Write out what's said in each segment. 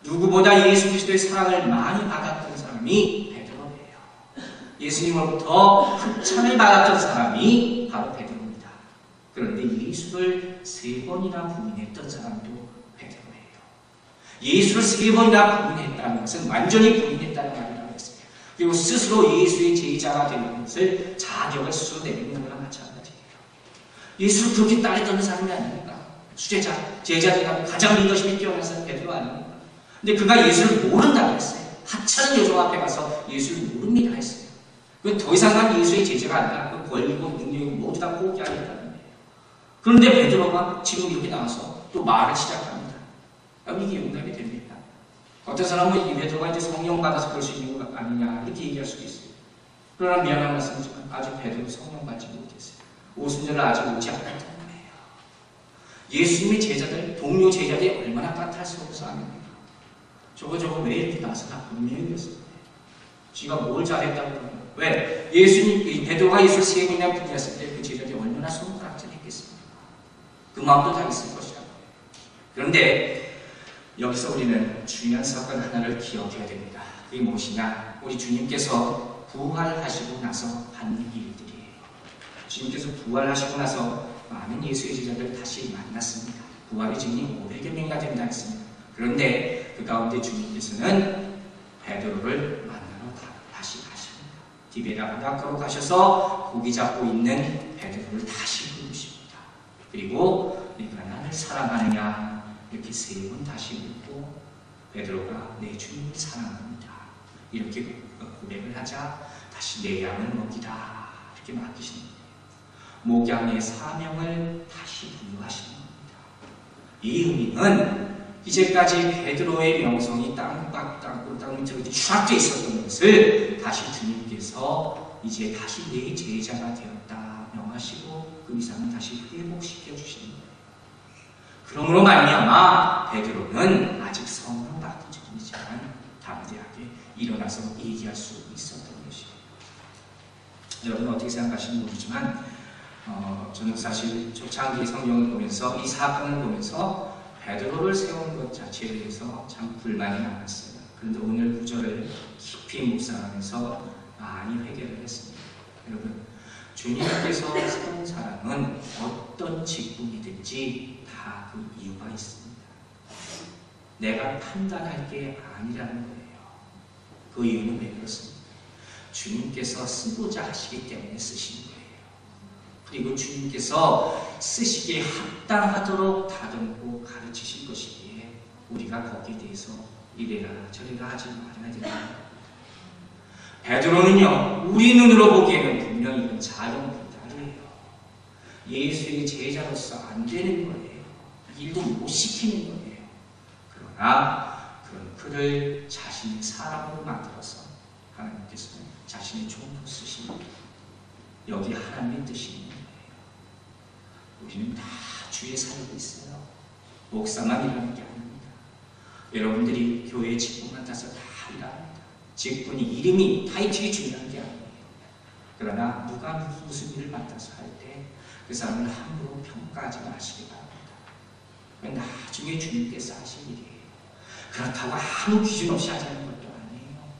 누구보다 예수 그리스도의 사랑을 많이 받았던 사람이 베드로예요. 예수님으로부터 극찬을 받았던 사람이 바로 베드로입니다. 그런데 예수를 3번이나 부인했던 사람도 베드로예요. 예수를 3번이나 부인했다는 것은 완전히 부인했다는 말이라고 했어요. 그리고 스스로 예수의 제자가 되는 것을 자격을 스스로 내미는 거랑 마찬가지예요. 예수를 그렇게 따르던 사람이 아닙니까? 수제자, 제자들과 가장 리더십이 뛰어난 사람이 베드로 아닙니까? 근데 그가 예수를 모른다고 했어요. 하찮은 여종 앞에 가서 예수를 모릅니다 했어요. 그건 더 이상한 예수의 제자가 아니라 그 권리고 능력이 모두 다 포기하겠다는 거예요. 그런데 베드로가 지금 이렇게 나와서 또 말을 시작합니다. 이게 용납이 됩니다. 어떤 사람은 이 베드로가 이제 성령 받아서 그럴 수 있는 것 아니냐 이렇게 얘기할 수도 있어요. 그러나 미안한 말씀이지만 아직 베드로 성령 받지 못했어요. 오순절을 아직 오지 않았다는 거예요. 예수님의 제자들, 동료 제자들이 얼마나 까탈스러워서 아닙니까? 저거 왜 이렇게 나서 다 분명히 그랬어요. 지가 뭘 잘했다고 그러는 거예요. 왜? 베드로가 예수를 3번이나 부인했을 때 그 제자들이 얼마나 손가락질 했겠습니까? 그 마음도 다 있을 것이라고. 그런데 여기서 우리는 중요한 사건 하나를 기억해야 됩니다. 그게 무엇이냐? 우리 주님께서 부활하시고 나서 한 일들이에요. 주님께서 부활하시고 나서 많은 예수의 제자들 다시 만났습니다. 부활의 증인이 500여 명이나 된다 했습니다. 그런데 그 가운데 주님께서는 베드로를 만나러 다시 가십니다. 디베라 바닷가로 가셔서 고기 잡고 있는 베드로를 다시 부르십니다. 그리고 네가 나를 사랑하느냐 이렇게 3번 다시 묻고 베드로가 내 주님을 사랑합니다. 이렇게 고백을 하자 다시 내 양을 먹이라 이렇게 맡기시는 거예요. 목양의 사명을 다시 부여하시는 겁니다. 이 의미는 이제까지 베드로의 명성이 땅 밑으로 추락되어 있었던 것을 다시 주님께서 이제 다시 내 제자가 되었다 명하시고 그 이상은 다시 회복시켜 주시는 거예요. 그러므로 말미암아 베드로는 아직 성령 받기 전이지만 담대하게 일어나서 얘기할 수 있었던 것이에요. 여러분 어떻게 생각하시는지 모르지만 저는 사실 초창기 성경을 보면서 이 사건을 보면서 베드로를 세운 것 자체에 대해서 참 불만이 많았어요. 그런데 오늘 구절을 깊이 묵상하면서 많이 회개를 했습니다. 여러분, 주님께서 세운 사람은 어떤 직분이든지 다 그 이유가 있습니다. 내가 판단할 게 아니라는 거예요. 그 이유는 왜 그렇습니까? 주님께서 쓰고자 하시기 때문에 쓰시는 거예요. 그리고 주님께서 쓰시기에 합당하도록 다듬고 가르치실 것이기에 우리가 거기에 대해서 이래라 저래라 하지 말아야 된다. 베드로는요, 우리 눈으로 보기에는 분명히 이건 자연불달이에요. 예수의 제자로서 안 되는 거예요. 일도 못 시키는 거예요. 그러나 그를 자신의 사람으로 만들어서 하나님께서는 자신의 종으로 쓰십니다. 여기 하나님의 뜻이 있는 거예요. 우리는 다 주에 살고 있어요. 목사만 일하는 게 아닙니다. 여러분들이 교회 직분 맡아서 다 일합니다. 직분이 이름이 타이틀이 중요한 게 아니에요. 그러나 누가 무슨 일을 맡아서 할 때 그 사람을 함부로 평가하지 마시기 바랍니다. 나중에 주님께서 하실 일이에요. 그렇다고 아무 기준 없이 하자는 것도 아니에요.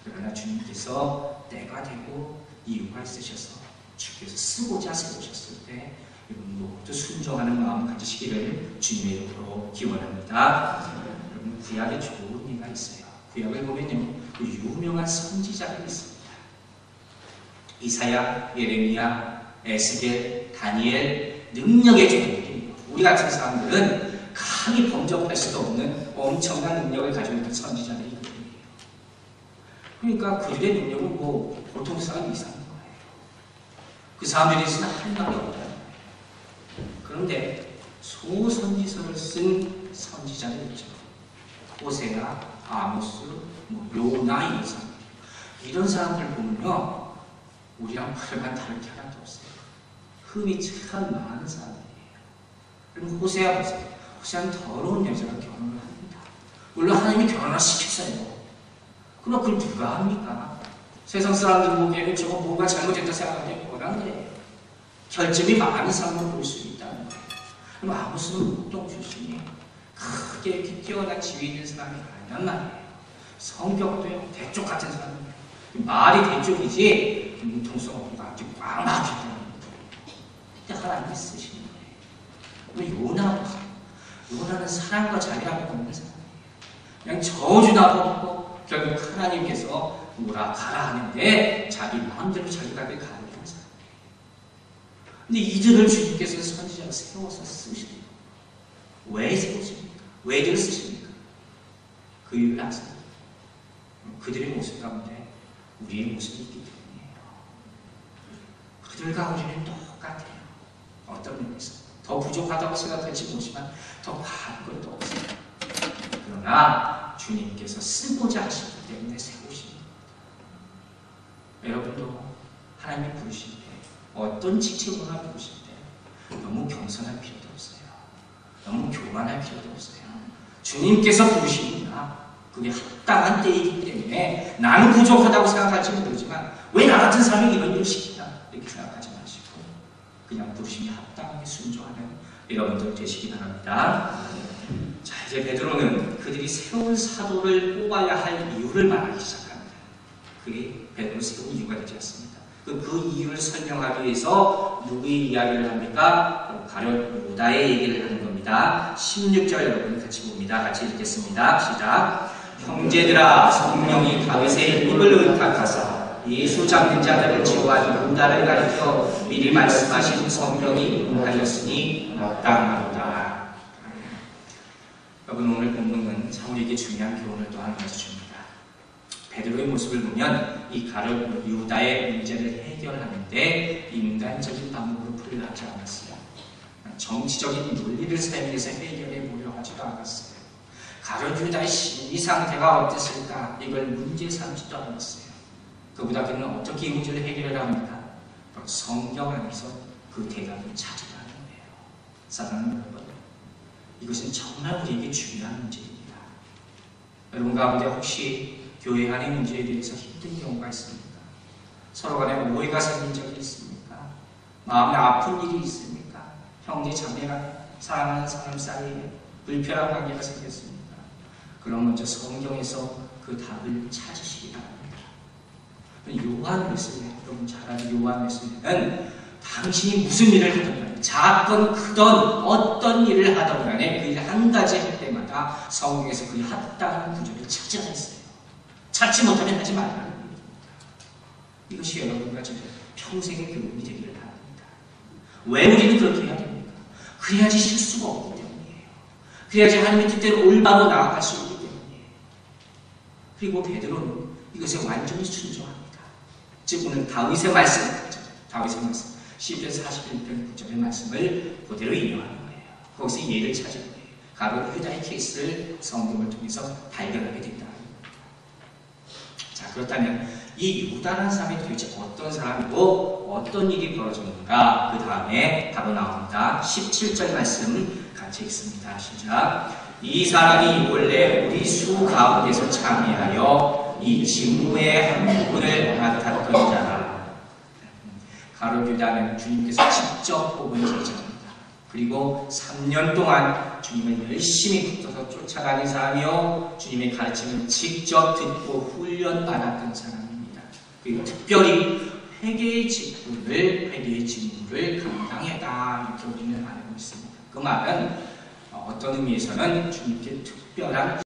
그러나 주님께서 때가 되고 이유가 있으셔서 주께서 쓰고자 세우셨을 때 여러분 모두 순종하는 마음 가지시기를 주님의 이름으로 기원합니다. 여러분 구약에 좋은 예가 있어요. 구약을 보면요, 그 유명한 선지자들이 있습니다. 이사야, 예레미야, 에스겔, 다니엘, 능력의 종들이에요. 우리 같은 사람들은 감히 범접할 수도 없는 엄청난 능력을 가지고 있는 선지자들이 있거든요. 그러니까 그들의 능력은 뭐 보통 사람 이상인 거예요. 그 사람들이 있으면 할 말이 없다는 거예요. 그런데 소선지서를 쓴 선지자들 있죠. 호세아, 아모스, 요나 이런 사람들. 이런 사람들 보면요, 우리랑 별반 다를 게 하나도 없어요. 흠이 참 많은 사람들이에요. 그럼 호세아 보세요. 호세아는 더러운 여자랑 결혼을 합니다. 물론 하나님이 결혼을 시켰어요. 그럼 그걸 누가 합니까? 세상 사람들 보기에는 저거 뭔가 잘못했다 생각하는데 뭐란 거예요. 결점이 많은 사람을 볼 수 있다는 거예요. 그럼 아모스는 목동 출신이에요. 크게 이렇게 뛰어난 지위 있는 사람이 아니란 말이에요. 성격도요, 대쪽 같은 사람이에요. 말이 대쪽이지 융통성 없고 아주 꽉 막히기 때문에. 근데 하나님이 쓰시는 거예요. 요나는 사랑과 자비라고 없는 사람이에요. 그냥 저주나 받고 결국 하나님께서 뭐라 가라 하는데 자기 마음대로 자기가 가게 가는 사람이에요. 근데 이들을 주님께서 선지자로 세워서 쓰시는 왜 세우십니까? 왜들 쓰십니까? 그 이유를 아세요? 그들의 모습 가운데 우리의 모습이 있기 때문이에요. 그들과 우리는 똑같아요. 어떤 면에서 더 부족하다고 생각할지 모르지만 더 많은 것도 없어요. 그러나 주님께서 쓰고자 하시기 때문에 세우시는 겁니다. 여러분도 하나님이 부르실 때 어떤 직책으로나 부르실 때 너무 겸손할 필요도 없어요. 너무 교만할 필요도 없어요. 주님께서 부르시니까 그게 합당한 때이기 때문에 나는 부족하다고 생각할지 모르지만 왜 나 같은 사람이 이런 일을 시키나 이렇게 생각하지 마시고 그냥 부르심이 합당하게 순종하는 여러분들 되시기 바랍니다. 자, 이제 베드로는 그들이 세운 사도를 뽑아야 할 이유를 말하기 시작합니다. 그게 베드로 세운 이유가 되지 않습니다. 그 이유를 설명하기 위해서 누구의 이야기를 합니까? 가룟 유다의 얘기를 하는 겁니다. 16절 여러분 같이 봅니다. 같이 읽겠습니다. 시작. 형제들아, 성령이 다윗의 입을 의탁하사 예수 잡는 자들을 지어한 유다를 가리켜 미리 말씀하신 성령이 응하였으니 마땅하도다. 여러분, 오늘 본문은 참 우리에게 중요한 교훈을 또 한 가지 줍니다. 베드로의 모습을 보면 이 가룟 유다의 문제를 해결하는데 인간적인 방법으로 풀려 하지 않았어요. 정치적인 논리를 사용해서 해결해 보려 하지도 않았어요. 가룟 유다의 심리 상태가 어땠을까? 이걸 문제 삼지도 않았어요. 그보다 그는 어떻게 이 문제를 해결해야 합니까? 성경 안에서 그 대답을 찾으라는 거예요. 사랑하는 여러분, 이것은 정말 우리에게 중요한 문제입니다. 여러분 가운데 혹시 교회 안의 문제에 대해서 힘든 경우가 있습니까? 서로 간에 오해가 생긴 적이 있습니까? 마음에 아픈 일이 있습니까? 형제 자매가 사랑하는 사람 사이에 불편한 관계가 생겼습니까? 그럼 먼저 성경에서 그 답을 찾으시기 바랍니다. 요한메시지, 여러분 잘 아는 요한메시지는 당신이 무슨 일을 하든 간에, 작건 크든 어떤 일을 하든 간에 그 일 한 가지 할 때마다 성경에서 그 합당한 구절을 찾아야 했어요. 찾지 못하면 하지 말라는 겁니다. 이것이 여러분과 저의 평생의 교훈이 되기를 바랍니다. 왜 우리는 그렇게 해야 됩니까? 그래야지 실수가 없기 때문이에요. 그래야지 하나님의 뜻대로 올바로 나아갈 수 있기 때문이에요. 그리고 베드로는 이것에 완전히 순종합니다. 즉 오늘 다윗의 말씀, 시편 41편 9절의 말씀을 그대로 인용하는 거예요. 거기서 예를 찾은 거예요. 가룟 유다의 케이스를 성경을 통해서 발견하게 된다. 자, 그렇다면 이 유다라는 사람이 도대체 어떤 사람이고 어떤 일이 벌어졌는가? 그 다음에 바로 나옵니다. 17절 말씀 같이 읽습니다. 시작. 이 사람이 원래 우리 수 가운데서 참여하여 이 직무의 한 부분을 맡았던 자라. 가룟 유다는 주님께서 직접 뽑은 제자입니다. 그리고 3년 동안 주님을 열심히 붙어서 쫓아다닌 사람이요, 주님의 가르침을 직접 듣고 훈련받았던 사람입니다. 그리고 특별히 회개의 직무를 감당했다, 이렇게 우리는 알고 있습니다. 그 말은 어떤 의미에서는 주님께 특별한